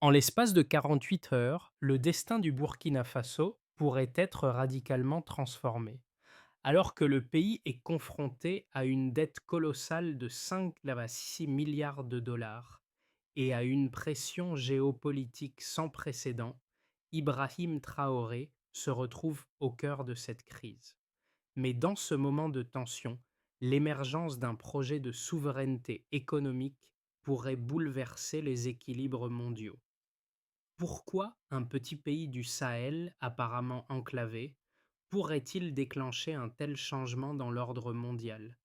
En l'espace de 48 heures, le destin du Burkina Faso pourrait être radicalement transformé. Alors que le pays est confronté à une dette colossale de 5,6 milliards de dollars et à une pression géopolitique sans précédent, Ibrahim Traoré se retrouve au cœur de cette crise. Mais dans ce moment de tension, l'émergence d'un projet de souveraineté économique pourrait bouleverser les équilibres mondiaux. Pourquoi un petit pays du Sahel, apparemment enclavé, pourrait-il déclencher un tel changement dans l'ordre mondial?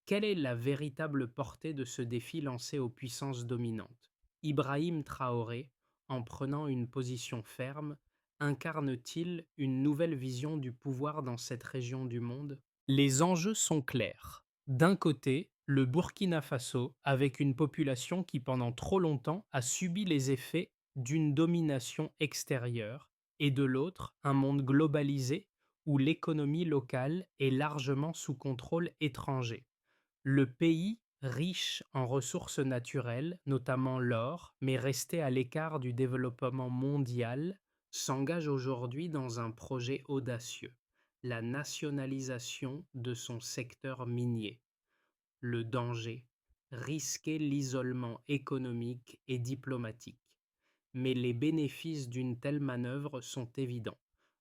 Quelle est la véritable portée de ce défi lancé aux puissances dominantes? Ibrahim Traoré, en prenant une position ferme, incarne-t-il une nouvelle vision du pouvoir dans cette région du monde? Les enjeux sont clairs. D'un côté, le Burkina Faso, avec une population qui pendant trop longtemps a subi les effets d'une domination extérieure, et de l'autre, un monde globalisé où l'économie locale est largement sous contrôle étranger. Le pays, riche en ressources naturelles, notamment l'or, mais resté à l'écart du développement mondial, s'engage aujourd'hui dans un projet audacieux, la nationalisation de son secteur minier. Le danger, risquer l'isolement économique et diplomatique. Mais les bénéfices d'une telle manœuvre sont évidents.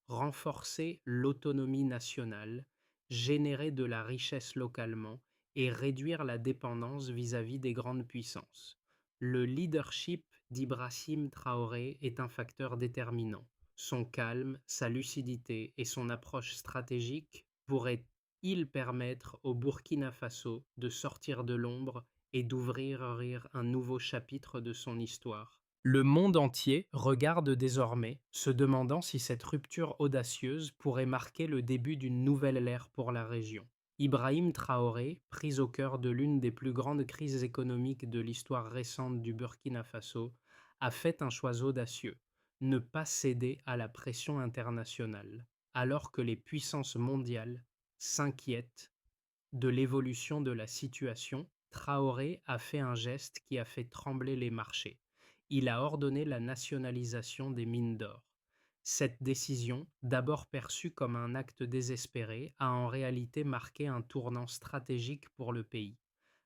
Renforcer l'autonomie nationale, générer de la richesse localement et réduire la dépendance vis-à-vis des grandes puissances. Le leadership d'Ibrahim Traoré est un facteur déterminant. Son calme, sa lucidité et son approche stratégique pourraient-ils permettre au Burkina Faso de sortir de l'ombre et d'ouvrir un nouveau chapitre de son histoire? Le monde entier regarde désormais, se demandant si cette rupture audacieuse pourrait marquer le début d'une nouvelle ère pour la région. Ibrahim Traoré, pris au cœur de l'une des plus grandes crises économiques de l'histoire récente du Burkina Faso, a fait un choix audacieux, ne pas céder à la pression internationale, alors que les puissances mondiales s'inquiètent de l'évolution de la situation. Traoré a fait un geste qui a fait trembler les marchés. Il a ordonné la nationalisation des mines d'or. Cette décision, d'abord perçue comme un acte désespéré, a en réalité marqué un tournant stratégique pour le pays.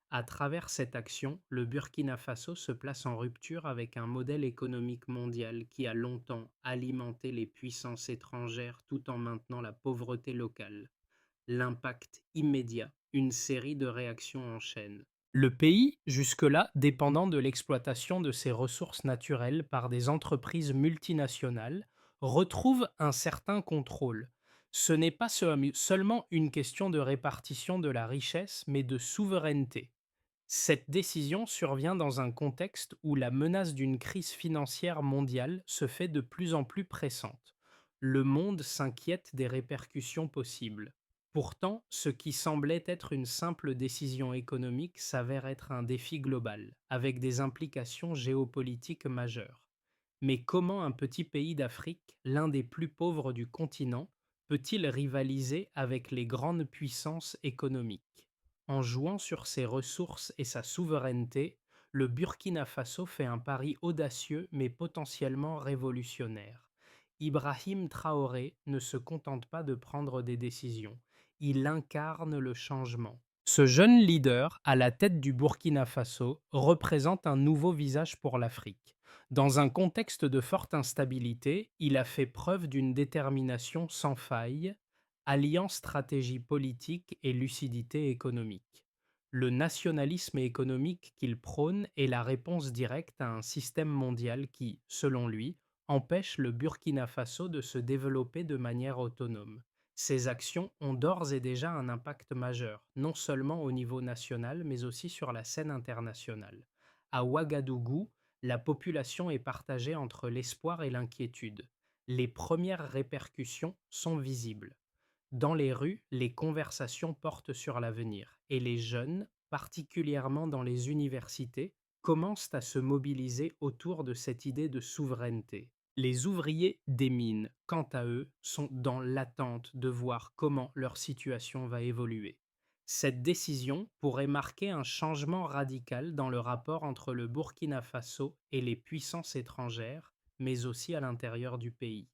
À travers cette action, le Burkina Faso se place en rupture avec un modèle économique mondial qui a longtemps alimenté les puissances étrangères tout en maintenant la pauvreté locale. L'impact immédiat, une série de réactions en chaîne. Le pays, jusque-là dépendant de l'exploitation de ses ressources naturelles par des entreprises multinationales, retrouve un certain contrôle. Ce n'est pas seulement une question de répartition de la richesse, mais de souveraineté. Cette décision survient dans un contexte où la menace d'une crise financière mondiale se fait de plus en plus pressante. Le monde s'inquiète des répercussions possibles. Pourtant, ce qui semblait être une simple décision économique s'avère être un défi global, avec des implications géopolitiques majeures. Mais comment un petit pays d'Afrique, l'un des plus pauvres du continent, peut-il rivaliser avec les grandes puissances économiques? En jouant sur ses ressources et sa souveraineté, le Burkina Faso fait un pari audacieux mais potentiellement révolutionnaire. Ibrahim Traoré ne se contente pas de prendre des décisions, il incarne le changement. Ce jeune leader, à la tête du Burkina Faso, représente un nouveau visage pour l'Afrique. Dans un contexte de forte instabilité, il a fait preuve d'une détermination sans faille, alliant stratégie politique et lucidité économique. Le nationalisme économique qu'il prône est la réponse directe à un système mondial qui, selon lui, empêche le Burkina Faso de se développer de manière autonome. Ces actions ont d'ores et déjà un impact majeur, non seulement au niveau national, mais aussi sur la scène internationale. À Ouagadougou, la population est partagée entre l'espoir et l'inquiétude. Les premières répercussions sont visibles. Dans les rues, les conversations portent sur l'avenir et les jeunes, particulièrement dans les universités, commencent à se mobiliser autour de cette idée de souveraineté. Les ouvriers des mines, quant à eux, sont dans l'attente de voir comment leur situation va évoluer. Cette décision pourrait marquer un changement radical dans le rapport entre le Burkina Faso et les puissances étrangères, mais aussi à l'intérieur du pays.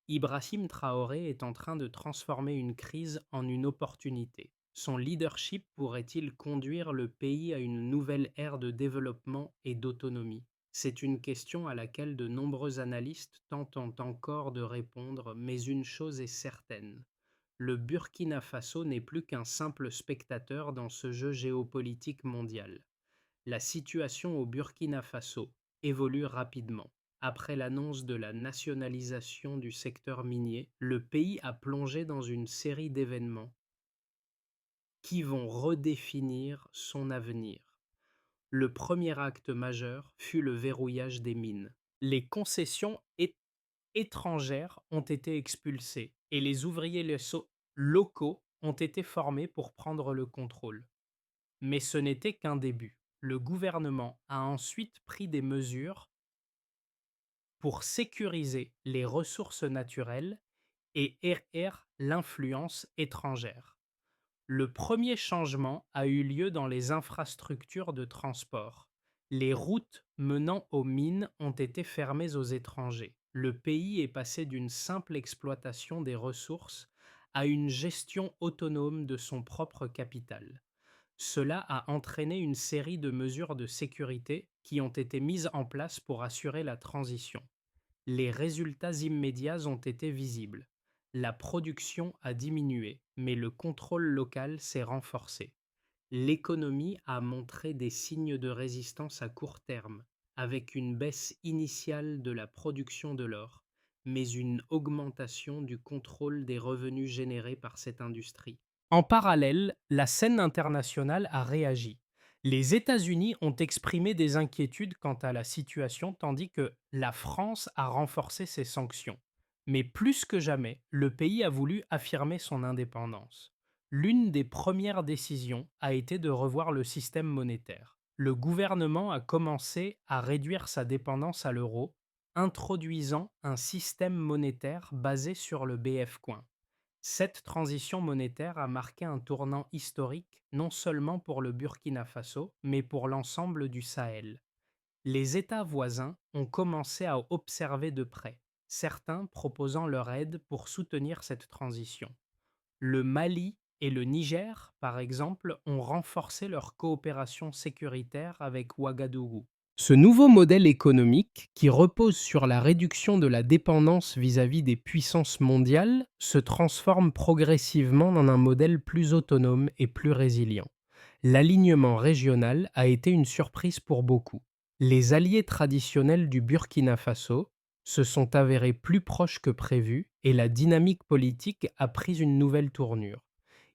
Ibrahim Traoré est en train de transformer une crise en une opportunité. Son leadership pourrait-il conduire le pays à une nouvelle ère de développement et d'autonomie? C'est une question à laquelle de nombreux analystes tentent encore de répondre, mais une chose est certaine. Le Burkina Faso n'est plus qu'un simple spectateur dans ce jeu géopolitique mondial. La situation au Burkina Faso évolue rapidement. Après l'annonce de la nationalisation du secteur minier, le pays a plongé dans une série d'événements qui vont redéfinir son avenir. Le premier acte majeur fut le verrouillage des mines. Les concessions étrangères ont été expulsées et les ouvriers locaux ont été formés pour prendre le contrôle. Mais ce n'était qu'un début. Le gouvernement a ensuite pris des mesures pour sécuriser les ressources naturelles et l'influence étrangère. Le premier changement a eu lieu dans les infrastructures de transport. Les routes menant aux mines ont été fermées aux étrangers. Le pays est passé d'une simple exploitation des ressources à une gestion autonome de son propre capital. Cela a entraîné une série de mesures de sécurité qui ont été mises en place pour assurer la transition. Les résultats immédiats ont été visibles. La production a diminué, mais le contrôle local s'est renforcé. L'économie a montré des signes de résistance à court terme, avec une baisse initiale de la production de l'or, mais une augmentation du contrôle des revenus générés par cette industrie. En parallèle, la scène internationale a réagi. Les États-Unis ont exprimé des inquiétudes quant à la situation, tandis que la France a renforcé ses sanctions. Mais plus que jamais, le pays a voulu affirmer son indépendance. L'une des premières décisions a été de revoir le système monétaire. Le gouvernement a commencé à réduire sa dépendance à l'euro, introduisant un système monétaire basé sur le BF Coin. Cette transition monétaire a marqué un tournant historique non seulement pour le Burkina Faso, mais pour l'ensemble du Sahel. Les États voisins ont commencé à observer de près, certains proposant leur aide pour soutenir cette transition. Le Mali et le Niger, par exemple, ont renforcé leur coopération sécuritaire avec Ouagadougou. Ce nouveau modèle économique, qui repose sur la réduction de la dépendance vis-à-vis des puissances mondiales, se transforme progressivement en un modèle plus autonome et plus résilient. L'alignement régional a été une surprise pour beaucoup. Les alliés traditionnels du Burkina Faso se sont avérés plus proches que prévu et la dynamique politique a pris une nouvelle tournure.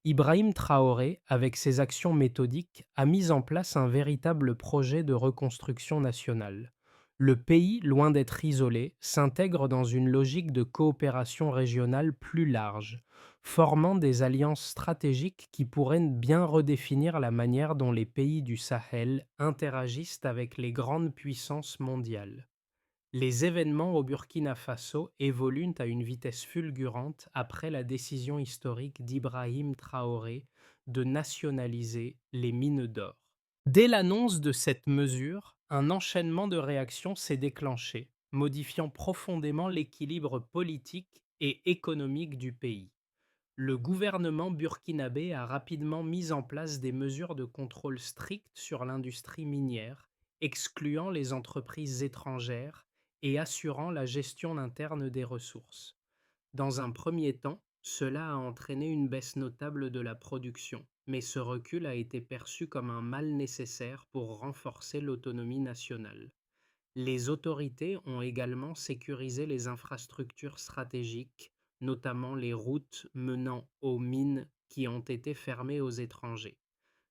Ibrahim Traoré, avec ses actions méthodiques, a mis en place un véritable projet de reconstruction nationale. Le pays, loin d'être isolé, s'intègre dans une logique de coopération régionale plus large, formant des alliances stratégiques qui pourraient bien redéfinir la manière dont les pays du Sahel interagissent avec les grandes puissances mondiales. Les événements au Burkina Faso évoluent à une vitesse fulgurante après la décision historique d'Ibrahim Traoré de nationaliser les mines d'or. Dès l'annonce de cette mesure, un enchaînement de réactions s'est déclenché, modifiant profondément l'équilibre politique et économique du pays. Le gouvernement burkinabé a rapidement mis en place des mesures de contrôle strictes sur l'industrie minière, excluant les entreprises étrangères et assurant la gestion interne des ressources. Dans un premier temps, cela a entraîné une baisse notable de la production, mais ce recul a été perçu comme un mal nécessaire pour renforcer l'autonomie nationale. Les autorités ont également sécurisé les infrastructures stratégiques, notamment les routes menant aux mines qui ont été fermées aux étrangers.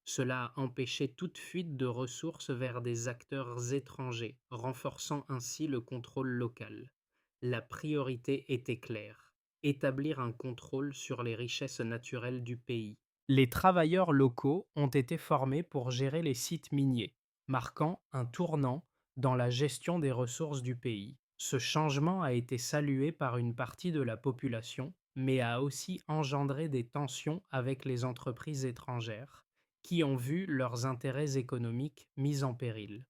Cela a empêché toute fuite de ressources vers des acteurs étrangers, renforçant ainsi le contrôle local. La priorité était claire: établir un contrôle sur les richesses naturelles du pays. Les travailleurs locaux ont été formés pour gérer les sites miniers, marquant un tournant dans la gestion des ressources du pays. Ce changement a été salué par une partie de la population mais a aussi engendré des tensions avec les entreprises étrangères qui ont vu leurs intérêts économiques mis en péril.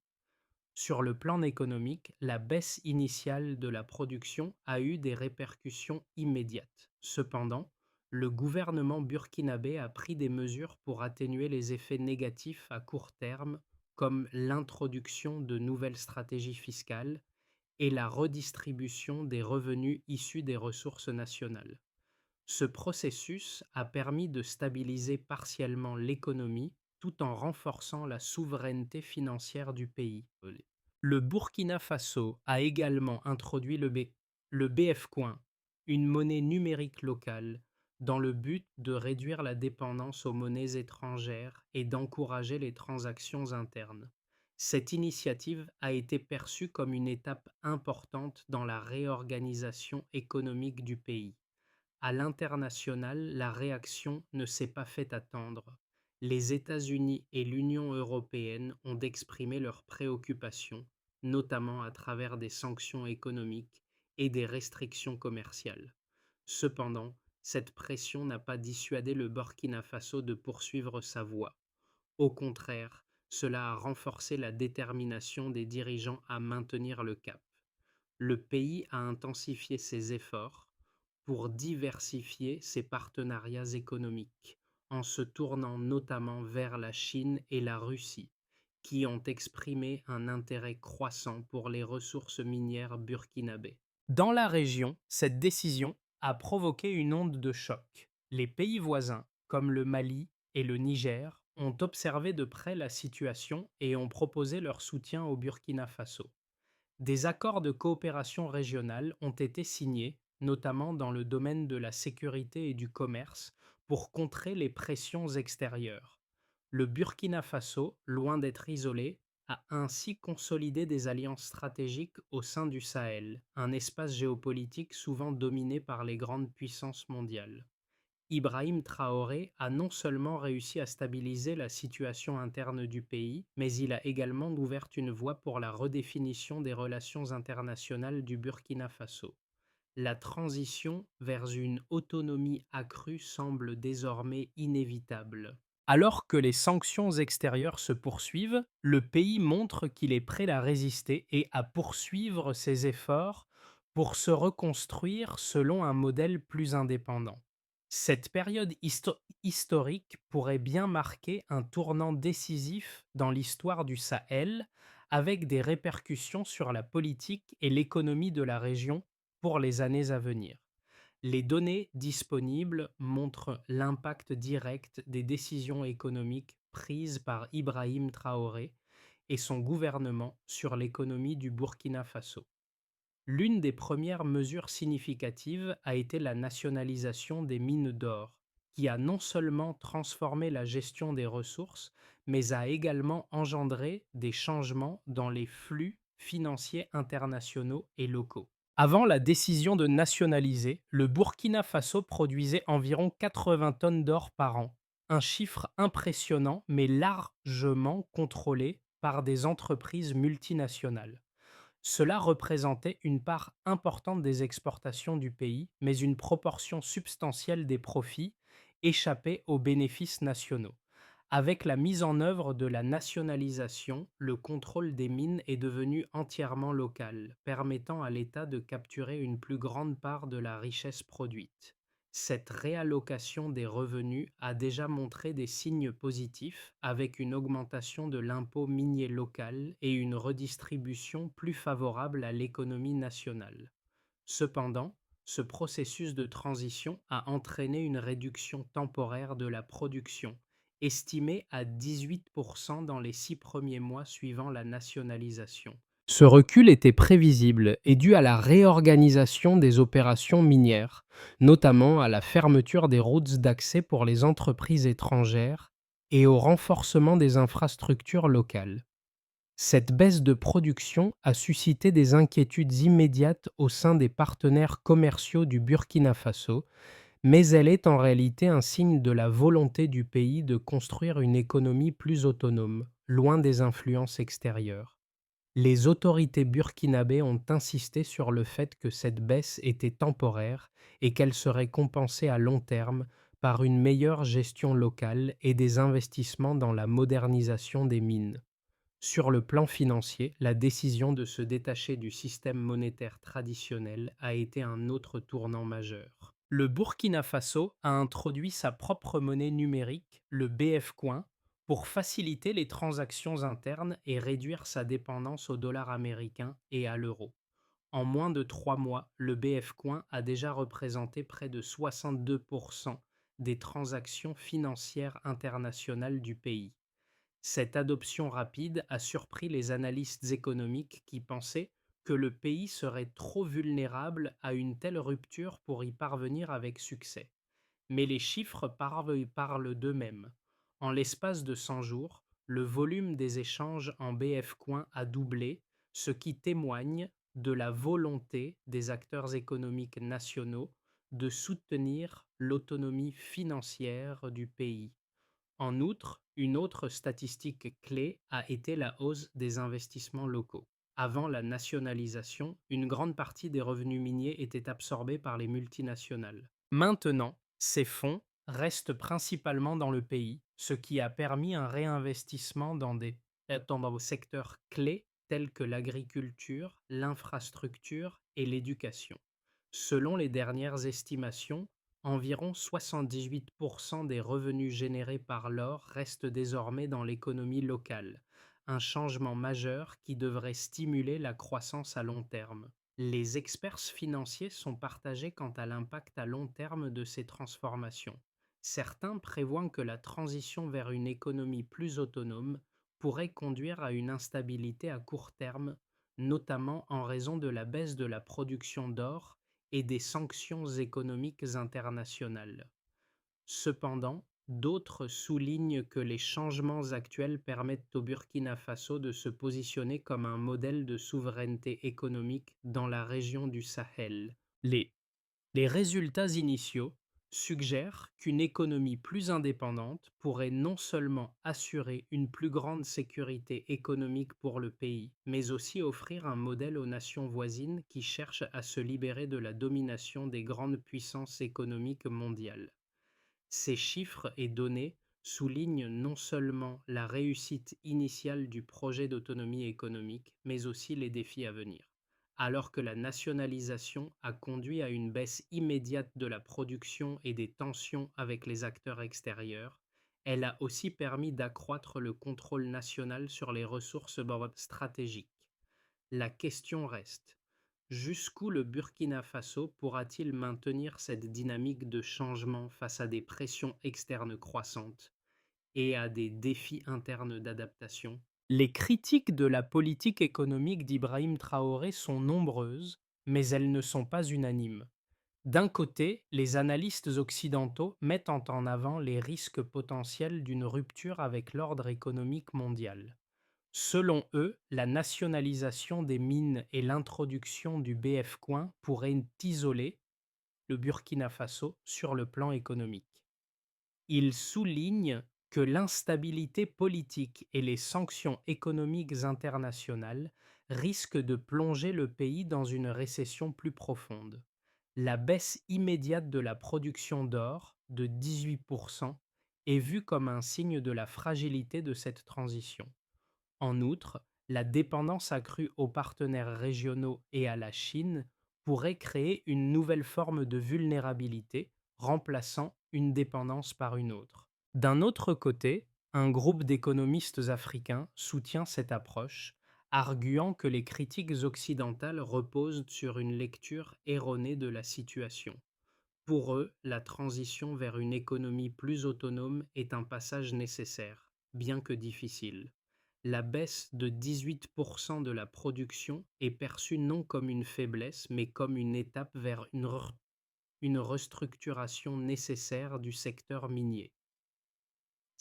Sur le plan économique, la baisse initiale de la production a eu des répercussions immédiates. Cependant, le gouvernement burkinabé a pris des mesures pour atténuer les effets négatifs à court terme, comme l'introduction de nouvelles stratégies fiscales et la redistribution des revenus issus des ressources nationales. Ce processus a permis de stabiliser partiellement l'économie tout en renforçant la souveraineté financière du pays. Le Burkina Faso a également introduit le BF Coin, une monnaie numérique locale, dans le but de réduire la dépendance aux monnaies étrangères et d'encourager les transactions internes. Cette initiative a été perçue comme une étape importante dans la réorganisation économique du pays. À l'international, la réaction ne s'est pas fait attendre. Les États-Unis et l'Union européenne ont exprimé leurs préoccupations, notamment à travers des sanctions économiques et des restrictions commerciales. Cependant, cette pression n'a pas dissuadé le Burkina Faso de poursuivre sa voie. Au contraire, cela a renforcé la détermination des dirigeants à maintenir le cap. Le pays a intensifié ses efforts pour diversifier ses partenariats économiques, en se tournant notamment vers la Chine et la Russie, qui ont exprimé un intérêt croissant pour les ressources minières burkinabées. Dans la région, cette décision a provoqué une onde de choc. Les pays voisins, comme le Mali et le Niger, ont observé de près la situation et ont proposé leur soutien au Burkina Faso. Des accords de coopération régionale ont été signés, notamment dans le domaine de la sécurité et du commerce, pour contrer les pressions extérieures. Le Burkina Faso, loin d'être isolé, a ainsi consolidé des alliances stratégiques au sein du Sahel, un espace géopolitique souvent dominé par les grandes puissances mondiales. Ibrahim Traoré a non seulement réussi à stabiliser la situation interne du pays, mais il a également ouvert une voie pour la redéfinition des relations internationales du Burkina Faso. La transition vers une autonomie accrue semble désormais inévitable. Alors que les sanctions extérieures se poursuivent, le pays montre qu'il est prêt à résister et à poursuivre ses efforts pour se reconstruire selon un modèle plus indépendant. Cette période historique pourrait bien marquer un tournant décisif dans l'histoire du Sahel, avec des répercussions sur la politique et l'économie de la région pour les années à venir. Les données disponibles montrent l'impact direct des décisions économiques prises par Ibrahim Traoré et son gouvernement sur l'économie du Burkina Faso. L'une des premières mesures significatives a été la nationalisation des mines d'or, qui a non seulement transformé la gestion des ressources, mais a également engendré des changements dans les flux financiers internationaux et locaux. Avant la décision de nationaliser, le Burkina Faso produisait environ 80 tonnes d'or par an, un chiffre impressionnant mais largement contrôlé par des entreprises multinationales. Cela représentait une part importante des exportations du pays, mais une proportion substantielle des profits échappait aux bénéfices nationaux. Avec la mise en œuvre de la nationalisation, le contrôle des mines est devenu entièrement local, permettant à l'État de capturer une plus grande part de la richesse produite. Cette réallocation des revenus a déjà montré des signes positifs, avec une augmentation de l'impôt minier local et une redistribution plus favorable à l'économie nationale. Cependant, ce processus de transition a entraîné une réduction temporaire de la production, estimée à 18% dans les 6 premiers mois suivant la nationalisation. Ce recul était prévisible et dû à la réorganisation des opérations minières, notamment à la fermeture des routes d'accès pour les entreprises étrangères et au renforcement des infrastructures locales. Cette baisse de production a suscité des inquiétudes immédiates au sein des partenaires commerciaux du Burkina Faso, mais elle est en réalité un signe de la volonté du pays de construire une économie plus autonome, loin des influences extérieures. Les autorités burkinabées ont insisté sur le fait que cette baisse était temporaire et qu'elle serait compensée à long terme par une meilleure gestion locale et des investissements dans la modernisation des mines. Sur le plan financier, la décision de se détacher du système monétaire traditionnel a été un autre tournant majeur. Le Burkina Faso a introduit sa propre monnaie numérique, le BF Coin, pour faciliter les transactions internes et réduire sa dépendance au dollar américain et à l'euro. En moins de 3 mois, le BF Coin a déjà représenté près de 62% des transactions financières internationales du pays. Cette adoption rapide a surpris les analystes économiques qui pensaient que le pays serait trop vulnérable à une telle rupture pour y parvenir avec succès. Mais les chiffres parlent d'eux-mêmes. En l'espace de 100 jours, le volume des échanges en BF Coin a doublé, ce qui témoigne de la volonté des acteurs économiques nationaux de soutenir l'autonomie financière du pays. En outre, une autre statistique clé a été la hausse des investissements locaux. Avant la nationalisation, une grande partie des revenus miniers était absorbée par les multinationales. Maintenant, ces fonds restent principalement dans le pays, ce qui a permis un réinvestissement dans des secteurs clés tels que l'agriculture, l'infrastructure et l'éducation. Selon les dernières estimations, environ 78% des revenus générés par l'or restent désormais dans l'économie locale, un changement majeur qui devrait stimuler la croissance à long terme. Les experts financiers sont partagés quant à l'impact à long terme de ces transformations. Certains prévoient que la transition vers une économie plus autonome pourrait conduire à une instabilité à court terme, notamment en raison de la baisse de la production d'or et des sanctions économiques internationales. Cependant, d'autres soulignent que les changements actuels permettent au Burkina Faso de se positionner comme un modèle de souveraineté économique dans la région du Sahel. Les résultats initiaux suggèrent qu'une économie plus indépendante pourrait non seulement assurer une plus grande sécurité économique pour le pays, mais aussi offrir un modèle aux nations voisines qui cherchent à se libérer de la domination des grandes puissances économiques mondiales. Ces chiffres et données soulignent non seulement la réussite initiale du projet d'autonomie économique, mais aussi les défis à venir. Alors que la nationalisation a conduit à une baisse immédiate de la production et des tensions avec les acteurs extérieurs, elle a aussi permis d'accroître le contrôle national sur les ressources stratégiques. La question reste: jusqu'où le Burkina Faso pourra-t-il maintenir cette dynamique de changement face à des pressions externes croissantes et à des défis internes d'adaptation? Les critiques de la politique économique d'Ibrahim Traoré sont nombreuses, mais elles ne sont pas unanimes. D'un côté, les analystes occidentaux mettent en avant les risques potentiels d'une rupture avec l'ordre économique mondial. Selon eux, la nationalisation des mines et l'introduction du BF Coin pourraient isoler le Burkina Faso sur le plan économique. Ils soulignent que l'instabilité politique et les sanctions économiques internationales risquent de plonger le pays dans une récession plus profonde. La baisse immédiate de la production d'or, de 18%, est vue comme un signe de la fragilité de cette transition. En outre, la dépendance accrue aux partenaires régionaux et à la Chine pourrait créer une nouvelle forme de vulnérabilité, remplaçant une dépendance par une autre. D'un autre côté, un groupe d'économistes africains soutient cette approche, arguant que les critiques occidentales reposent sur une lecture erronée de la situation. Pour eux, la transition vers une économie plus autonome est un passage nécessaire, bien que difficile. La baisse de 18% de la production est perçue non comme une faiblesse, mais comme une étape vers une restructuration nécessaire du secteur minier.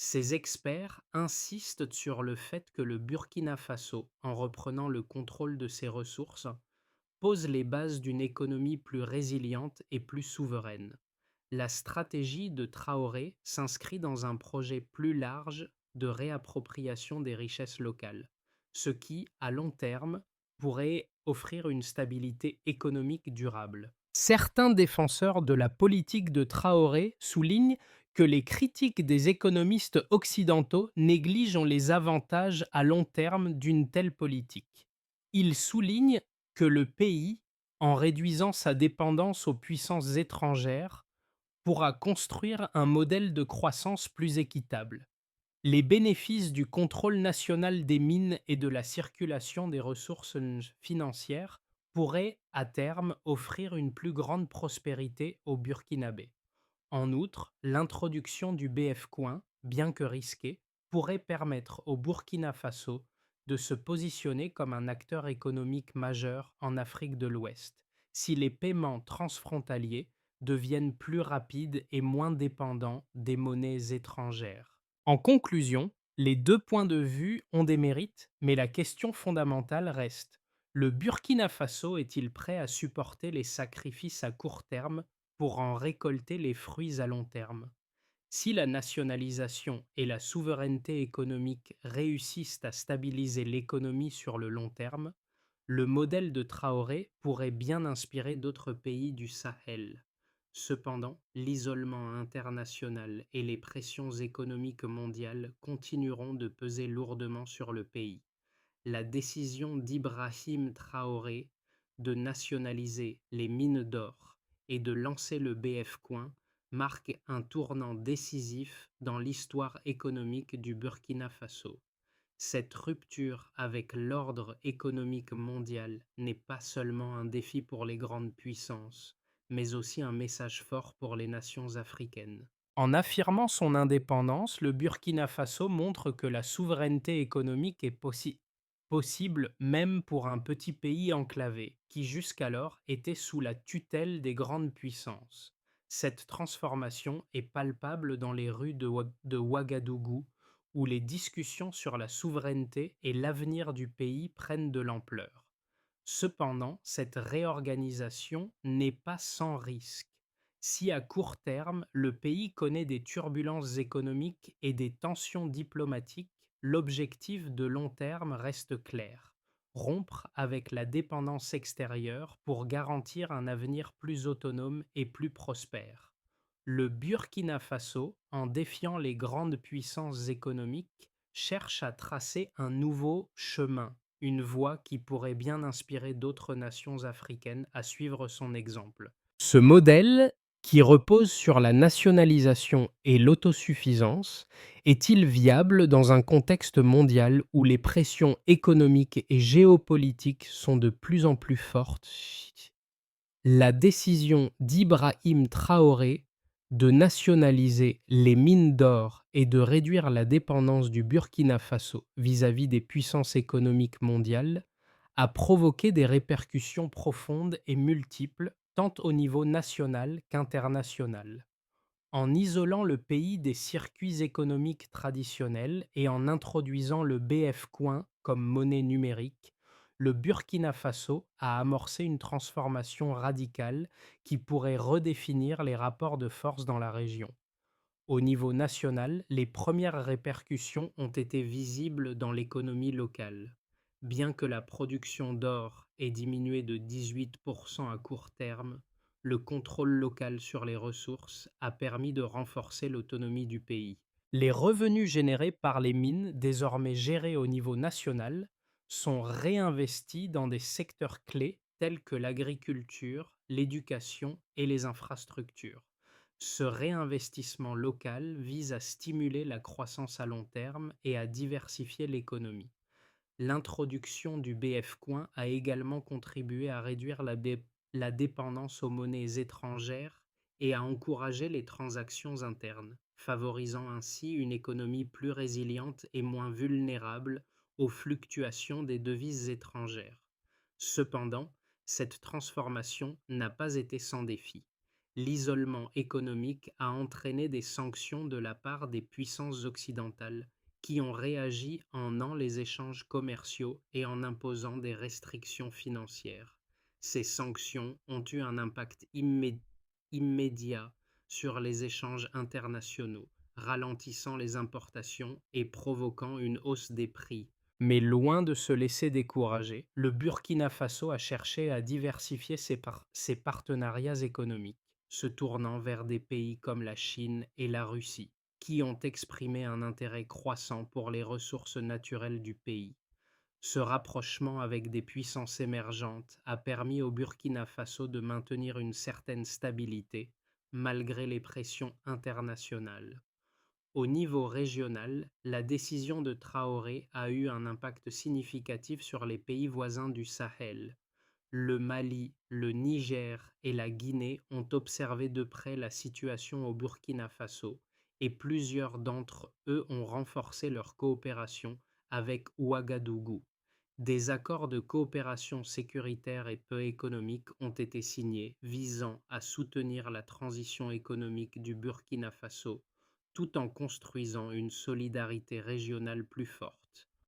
Ces experts insistent sur le fait que le Burkina Faso, en reprenant le contrôle de ses ressources, pose les bases d'une économie plus résiliente et plus souveraine. La stratégie de Traoré s'inscrit dans un projet plus large de réappropriation des richesses locales. ce qui, à long terme, pourrait offrir une stabilité économique durable. Certains défenseurs de la politique de Traoré soulignent que les critiques des économistes occidentaux négligent les avantages à long terme d'une telle politique. Ils soulignent que le pays, en réduisant sa dépendance aux puissances étrangères, pourra construire un modèle de croissance plus équitable. Les bénéfices du contrôle national des mines et de la circulation des ressources financières pourraient, à terme, offrir une plus grande prospérité au Burkinabé. En outre, l'introduction du BF-Coin, bien que risquée, pourrait permettre au Burkina Faso de se positionner comme un acteur économique majeur en Afrique de l'Ouest, si les paiements transfrontaliers deviennent plus rapides et moins dépendants des monnaies étrangères. En conclusion, les deux points de vue ont des mérites, mais la question fondamentale reste: le Burkina Faso est-il prêt à supporter les sacrifices à court terme pour en récolter les fruits à long terme? Si la nationalisation et la souveraineté économique réussissent à stabiliser l'économie sur le long terme, le modèle de Traoré pourrait bien inspirer d'autres pays du Sahel. Cependant, l'isolement international et les pressions économiques mondiales continueront de peser lourdement sur le pays. La décision d'Ibrahim Traoré de nationaliser les mines d'or et de lancer le BF-Coin marque un tournant décisif dans l'histoire économique du Burkina Faso. Cette rupture avec l'ordre économique mondial n'est pas seulement un défi pour les grandes puissances, mais aussi un message fort pour les nations africaines. En affirmant son indépendance, le Burkina Faso montre que la souveraineté économique est possible même pour un petit pays enclavé, qui jusqu'alors était sous la tutelle des grandes puissances. Cette transformation est palpable dans les rues de Ouagadougou, où les discussions sur la souveraineté et l'avenir du pays prennent de l'ampleur. Cependant, cette réorganisation n'est pas sans risque. Si à court terme, le pays connaît des turbulences économiques et des tensions diplomatiques, l'objectif de long terme reste clair: rompre avec la dépendance extérieure pour garantir un avenir plus autonome et plus prospère. Le Burkina Faso, en défiant les grandes puissances économiques, cherche à tracer un nouveau chemin, une voie qui pourrait bien inspirer d'autres nations africaines à suivre son exemple. Ce modèle, qui repose sur la nationalisation et l'autosuffisance, est-il viable dans un contexte mondial où les pressions économiques et géopolitiques sont de plus en plus fortes? La décision d'Ibrahim Traoré de nationaliser les mines d'or et de réduire la dépendance du Burkina Faso vis-à-vis des puissances économiques mondiales a provoqué des répercussions profondes et multiples, tant au niveau national qu'international. En isolant le pays des circuits économiques traditionnels et en introduisant le BF-Coin comme monnaie numérique, le Burkina Faso a amorcé une transformation radicale qui pourrait redéfinir les rapports de force dans la région. Au niveau national, les premières répercussions ont été visibles dans l'économie locale. Bien que la production d'or ait diminué de 18% à court terme, le contrôle local sur les ressources a permis de renforcer l'autonomie du pays. Les revenus générés par les mines, désormais gérés au niveau national, sont réinvestis dans des secteurs clés tels que l'agriculture, l'éducation et les infrastructures. Ce réinvestissement local vise à stimuler la croissance à long terme et à diversifier l'économie. L'introduction du BF-Coin a également contribué à réduire la dépendance aux monnaies étrangères et à encourager les transactions internes, favorisant ainsi une économie plus résiliente et moins vulnérable aux fluctuations des devises étrangères. Cependant, cette transformation n'a pas été sans défi. L'isolement économique a entraîné des sanctions de la part des puissances occidentales, qui ont réagi en niant les échanges commerciaux et en imposant des restrictions financières. Ces sanctions ont eu un impact immédiat sur les échanges internationaux, ralentissant les importations et provoquant une hausse des prix, Mais loin de se laisser décourager, le Burkina Faso a cherché à diversifier ses partenariats économiques, se tournant vers des pays comme la Chine et la Russie, qui ont exprimé un intérêt croissant pour les ressources naturelles du pays. Ce rapprochement avec des puissances émergentes a permis au Burkina Faso de maintenir une certaine stabilité malgré les pressions internationales. Au niveau régional, la décision de Traoré a eu un impact significatif sur les pays voisins du Sahel. Le Mali, le Niger et la Guinée ont observé de près la situation au Burkina Faso et plusieurs d'entre eux ont renforcé leur coopération avec Ouagadougou. Des accords de coopération sécuritaire et peu économique ont été signés visant à soutenir la transition économique du Burkina Faso tout en construisant une solidarité régionale plus forte.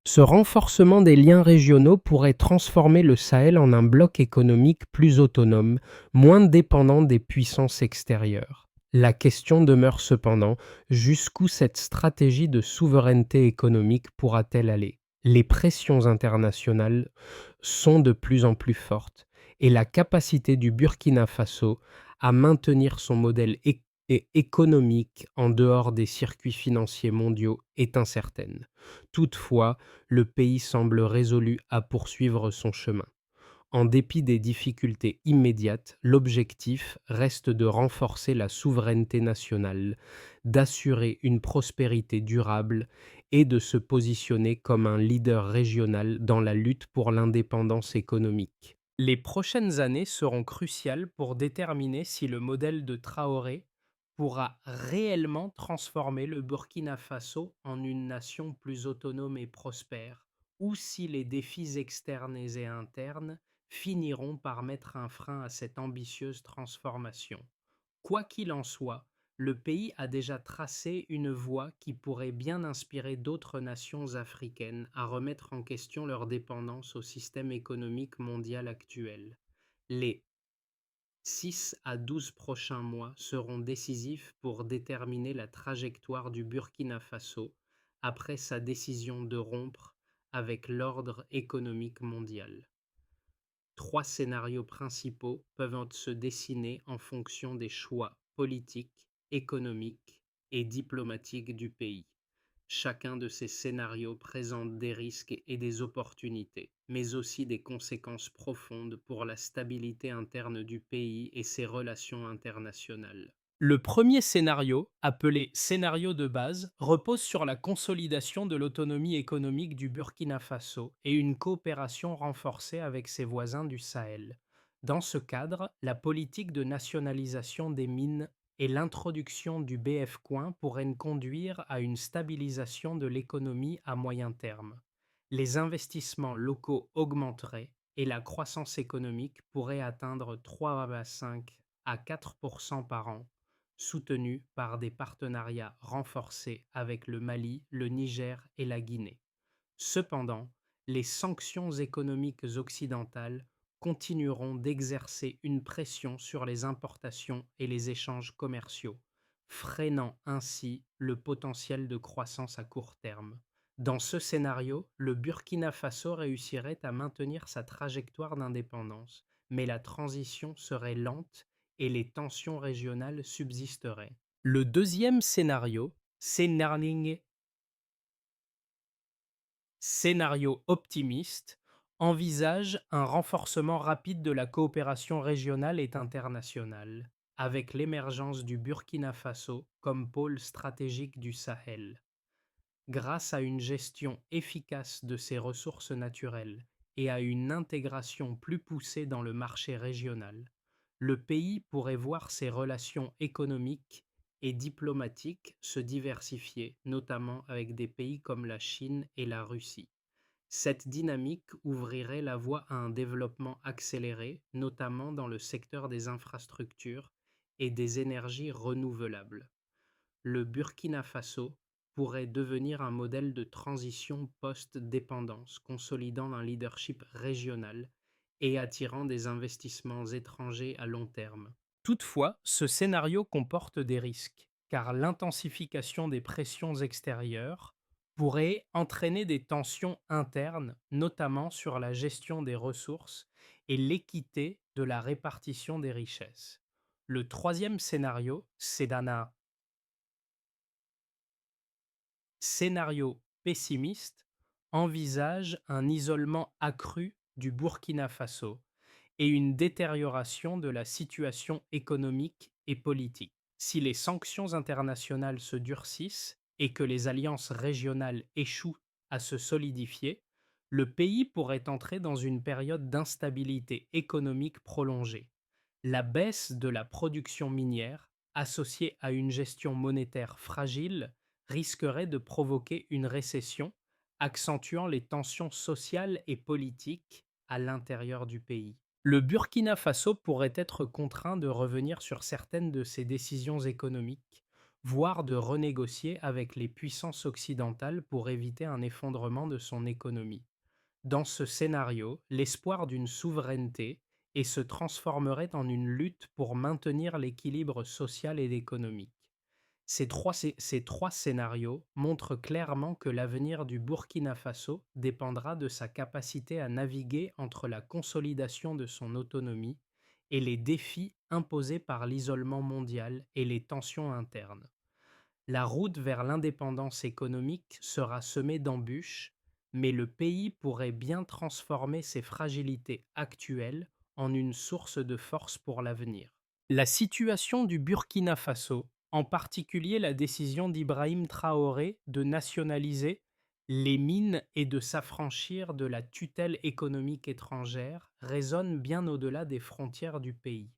Ce renforcement des liens régionaux pourrait transformer le Sahel en un bloc économique plus autonome, moins dépendant des puissances extérieures. La question demeure cependant, jusqu'où cette stratégie de souveraineté économique pourra-t-elle aller? Les pressions internationales sont de plus en plus fortes et la capacité du Burkina Faso à maintenir son modèle économique en dehors des circuits financiers mondiaux est incertaine. Toutefois, le pays semble résolu à poursuivre son chemin. En dépit des difficultés immédiates, l'objectif reste de renforcer la souveraineté nationale, d'assurer une prospérité durable et de se positionner comme un leader régional dans la lutte pour l'indépendance économique. Les prochaines années seront cruciales pour déterminer si le modèle de Traoré pourra réellement transformer le Burkina Faso en une nation plus autonome et prospère, ou si les défis externes et internes finiront par mettre un frein à cette ambitieuse transformation. Quoi qu'il en soit, le pays a déjà tracé une voie qui pourrait bien inspirer d'autres nations africaines à remettre en question leur dépendance au système économique mondial actuel. Les 6 à 12 prochains mois seront décisifs pour déterminer la trajectoire du Burkina Faso après sa décision de rompre avec l'ordre économique mondial. Trois scénarios principaux peuvent se dessiner en fonction des choix politiques, économiques et diplomatiques du pays. Chacun de ces scénarios présente des risques et des opportunités, mais aussi des conséquences profondes pour la stabilité interne du pays et ses relations internationales. Le premier scénario, appelé scénario de base, repose sur la consolidation de l'autonomie économique du Burkina Faso et une coopération renforcée avec ses voisins du Sahel. Dans ce cadre, la politique de nationalisation des mines et l'introduction du BF Coin pourraient conduire à une stabilisation de l'économie à moyen terme. Les investissements locaux augmenteraient et la croissance économique pourrait atteindre 3,5 à 4% par an, soutenue par des partenariats renforcés avec le Mali, le Niger et la Guinée. Cependant, les sanctions économiques occidentales continueront d'exercer une pression sur les importations et les échanges commerciaux, freinant ainsi le potentiel de croissance à court terme. Dans ce scénario, le Burkina Faso réussirait à maintenir sa trajectoire d'indépendance, mais la transition serait lente et les tensions régionales subsisteraient. Le deuxième scénario, scénario optimiste, envisage un renforcement rapide de la coopération régionale et internationale, avec l'émergence du Burkina Faso comme pôle stratégique du Sahel. Grâce à une gestion efficace de ses ressources naturelles et à une intégration plus poussée dans le marché régional, le pays pourrait voir ses relations économiques et diplomatiques se diversifier, notamment avec des pays comme la Chine et la Russie. Cette dynamique ouvrirait la voie à un développement accéléré, notamment dans le secteur des infrastructures et des énergies renouvelables. Le Burkina Faso pourrait devenir un modèle de transition post-dépendance, consolidant un leadership régional et attirant des investissements étrangers à long terme. Toutefois, ce scénario comporte des risques, car l'intensification des pressions extérieures pourrait entraîner des tensions internes, notamment sur la gestion des ressources et l'équité de la répartition des richesses. Le troisième scénario, c'est un scénario pessimiste, envisage un isolement accru du Burkina Faso et une détérioration de la situation économique et politique. Si les sanctions internationales se durcissent et que les alliances régionales échouent à se solidifier, le pays pourrait entrer dans une période d'instabilité économique prolongée. La baisse de la production minière, associée à une gestion monétaire fragile, risquerait de provoquer une récession, accentuant les tensions sociales et politiques à l'intérieur du pays. Le Burkina Faso pourrait être contraint de revenir sur certaines de ses décisions économiques, voire de renégocier avec les puissances occidentales pour éviter un effondrement de son économie. Dans ce scénario, l'espoir d'une souveraineté et se transformerait en une lutte pour maintenir l'équilibre social et économique. Ces trois scénarios montrent clairement que l'avenir du Burkina Faso dépendra de sa capacité à naviguer entre la consolidation de son autonomie et les défis imposés par l'isolement mondial et les tensions internes. La route vers l'indépendance économique sera semée d'embûches, mais le pays pourrait bien transformer ses fragilités actuelles en une source de force pour l'avenir. La situation du Burkina Faso, en particulier la décision d'Ibrahim Traoré de nationaliser les mines et de s'affranchir de la tutelle économique étrangère, résonne bien au-delà des frontières du pays.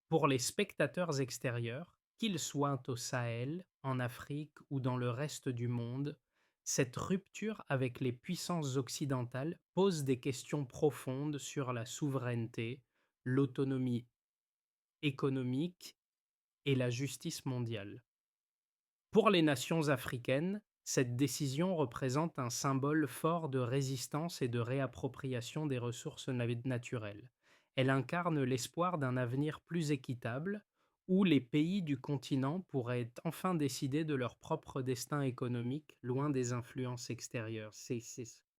Pour les spectateurs extérieurs, qu'ils soient au Sahel, en Afrique ou dans le reste du monde, cette rupture avec les puissances occidentales pose des questions profondes sur la souveraineté, l'autonomie économique et la justice mondiale. Pour les nations africaines, cette décision représente un symbole fort de résistance et de réappropriation des ressources naturelles. Elle incarne l'espoir d'un avenir plus équitable, où les pays du continent pourraient enfin décider de leur propre destin économique, loin des influences extérieures.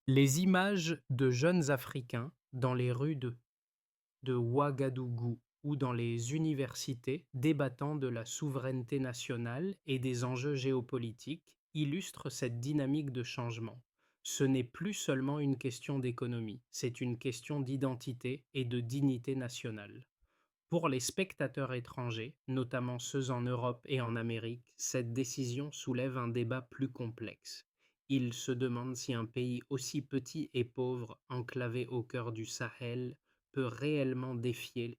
Les images de jeunes Africains dans les rues de Ouagadougou ou dans les universités débattant de la souveraineté nationale et des enjeux géopolitiques illustrent cette dynamique de changement. Ce n'est plus seulement une question d'économie, c'est une question d'identité et de dignité nationale. Pour les spectateurs étrangers, notamment ceux en Europe et en Amérique, cette décision soulève un débat plus complexe. Ils se demandent si un pays aussi petit et pauvre, enclavé au cœur du Sahel, peut réellement défier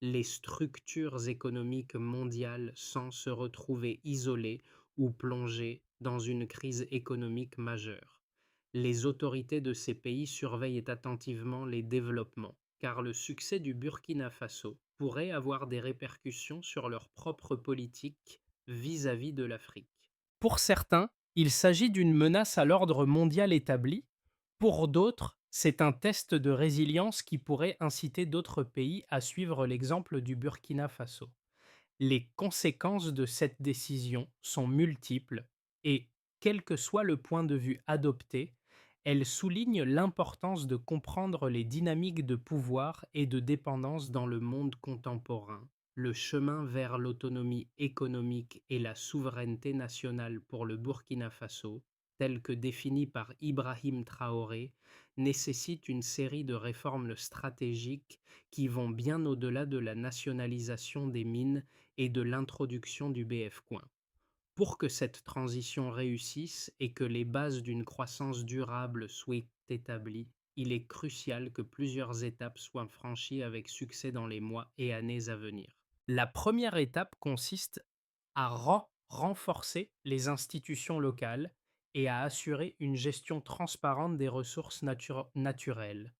les structures économiques mondiales sans se retrouver isolé ou plongé dans une crise économique majeure. Les autorités de ces pays surveillent attentivement les développements, car le succès du Burkina Faso pourrait avoir des répercussions sur leur propre politique vis-à-vis de l'Afrique. Pour certains, il s'agit d'une menace à l'ordre mondial établi. Pour d'autres, c'est un test de résilience qui pourrait inciter d'autres pays à suivre l'exemple du Burkina Faso. Les conséquences de cette décision sont multiples et, quel que soit le point de vue adopté, elles soulignent l'importance de comprendre les dynamiques de pouvoir et de dépendance dans le monde contemporain. Le chemin vers l'autonomie économique et la souveraineté nationale pour le Burkina Faso, tel que défini par Ibrahim Traoré, nécessite une série de réformes stratégiques qui vont bien au-delà de la nationalisation des mines et de l'introduction du BF Coin. Pour que cette transition réussisse et que les bases d'une croissance durable soient établies, il est crucial que plusieurs étapes soient franchies avec succès dans les mois et années à venir. La première étape consiste à renforcer les institutions locales et à assurer une gestion transparente des ressources naturelles.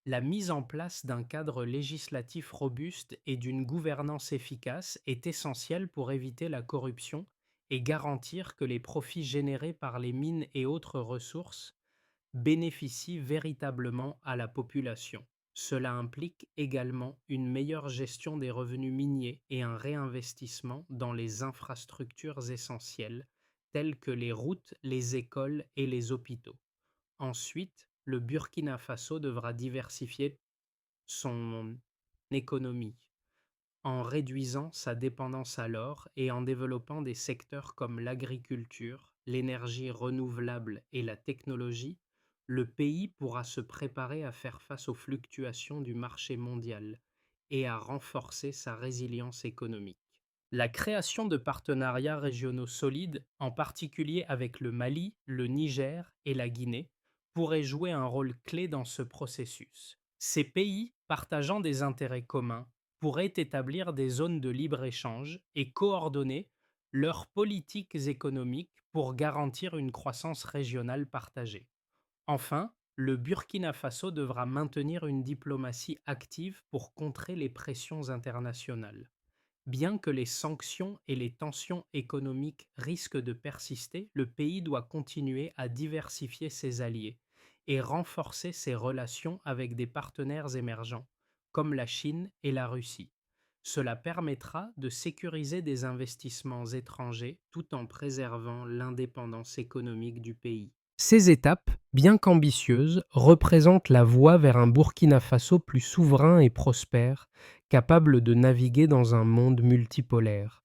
La mise en place d'un cadre législatif robuste et d'une gouvernance efficace est essentielle pour éviter la corruption et garantir que les profits générés par les mines et autres ressources bénéficient véritablement à la population. Cela implique également une meilleure gestion des revenus miniers et un réinvestissement dans les infrastructures essentielles, tels que les routes, les écoles et les hôpitaux. Ensuite, le Burkina Faso devra diversifier son économie en réduisant sa dépendance à l'or et en développant des secteurs comme l'agriculture, l'énergie renouvelable et la technologie. Le pays pourra se préparer à faire face aux fluctuations du marché mondial et à renforcer sa résilience économique. La création de partenariats régionaux solides, en particulier avec le Mali, le Niger et la Guinée, pourrait jouer un rôle clé dans ce processus. Ces pays, partageant des intérêts communs, pourraient établir des zones de libre-échange et coordonner leurs politiques économiques pour garantir une croissance régionale partagée. Enfin, le Burkina Faso devra maintenir une diplomatie active pour contrer les pressions internationales. Bien que les sanctions et les tensions économiques risquent de persister, le pays doit continuer à diversifier ses alliés et renforcer ses relations avec des partenaires émergents, comme la Chine et la Russie. Cela permettra de sécuriser des investissements étrangers tout en préservant l'indépendance économique du pays. Ces étapes, bien qu'ambitieuses, représentent la voie vers un Burkina Faso plus souverain et prospère, capable de naviguer dans un monde multipolaire.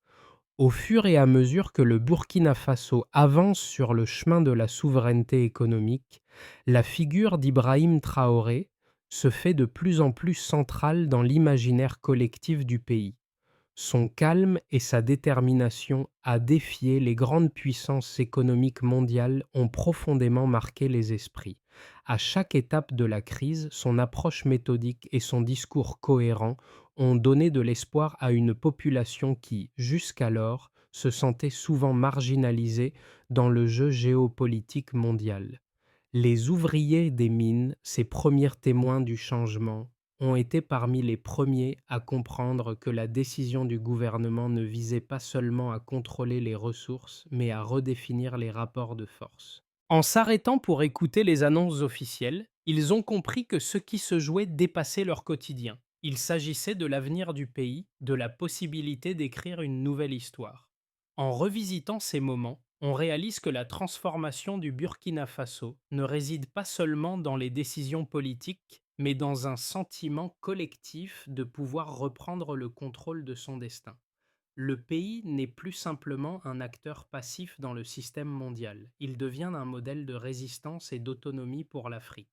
Au fur et à mesure que le Burkina Faso avance sur le chemin de la souveraineté économique, la figure d'Ibrahim Traoré se fait de plus en plus centrale dans l'imaginaire collectif du pays. Son calme et sa détermination à défier les grandes puissances économiques mondiales ont profondément marqué les esprits. À chaque étape de la crise, son approche méthodique et son discours cohérent ont donné de l'espoir à une population qui, jusqu'alors, se sentait souvent marginalisée dans le jeu géopolitique mondial. Les ouvriers des mines, ces premiers témoins du changement, ont été parmi les premiers à comprendre que la décision du gouvernement ne visait pas seulement à contrôler les ressources, mais à redéfinir les rapports de force. En s'arrêtant pour écouter les annonces officielles, ils ont compris que ce qui se jouait dépassait leur quotidien. Il s'agissait de l'avenir du pays, de la possibilité d'écrire une nouvelle histoire. En revisitant ces moments, on réalise que la transformation du Burkina Faso ne réside pas seulement dans les décisions politiques, mais dans un sentiment collectif de pouvoir reprendre le contrôle de son destin. Le pays n'est plus simplement un acteur passif dans le système mondial, il devient un modèle de résistance et d'autonomie pour l'Afrique.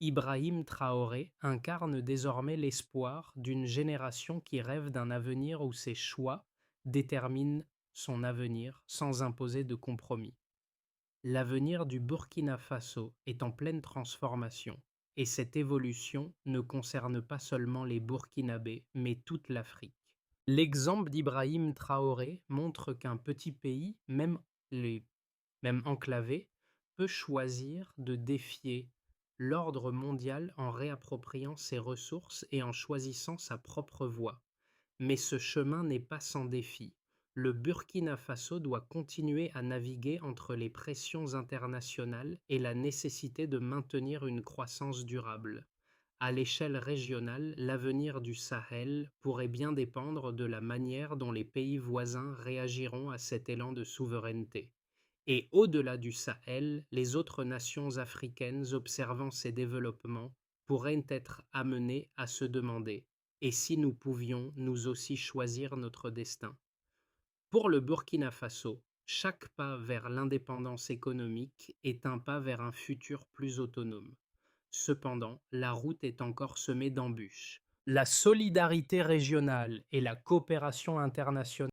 Ibrahim Traoré incarne désormais l'espoir d'une génération qui rêve d'un avenir où ses choix déterminent son avenir sans imposer de compromis. L'avenir du Burkina Faso est en pleine transformation, et cette évolution ne concerne pas seulement les Burkinabés, mais toute l'Afrique. L'exemple d'Ibrahim Traoré montre qu'un petit pays, même enclavé, peut choisir de défier l'ordre mondial en réappropriant ses ressources et en choisissant sa propre voie. Mais ce chemin n'est pas sans défi. Le Burkina Faso doit continuer à naviguer entre les pressions internationales et la nécessité de maintenir une croissance durable. À l'échelle régionale, l'avenir du Sahel pourrait bien dépendre de la manière dont les pays voisins réagiront à cet élan de souveraineté. Et au-delà du Sahel, les autres nations africaines observant ces développements pourraient être amenées à se demander: et si nous pouvions nous aussi choisir notre destin? Pour le Burkina Faso, chaque pas vers l'indépendance économique est un pas vers un futur plus autonome. Cependant, la route est encore semée d'embûches. La solidarité régionale et la coopération internationale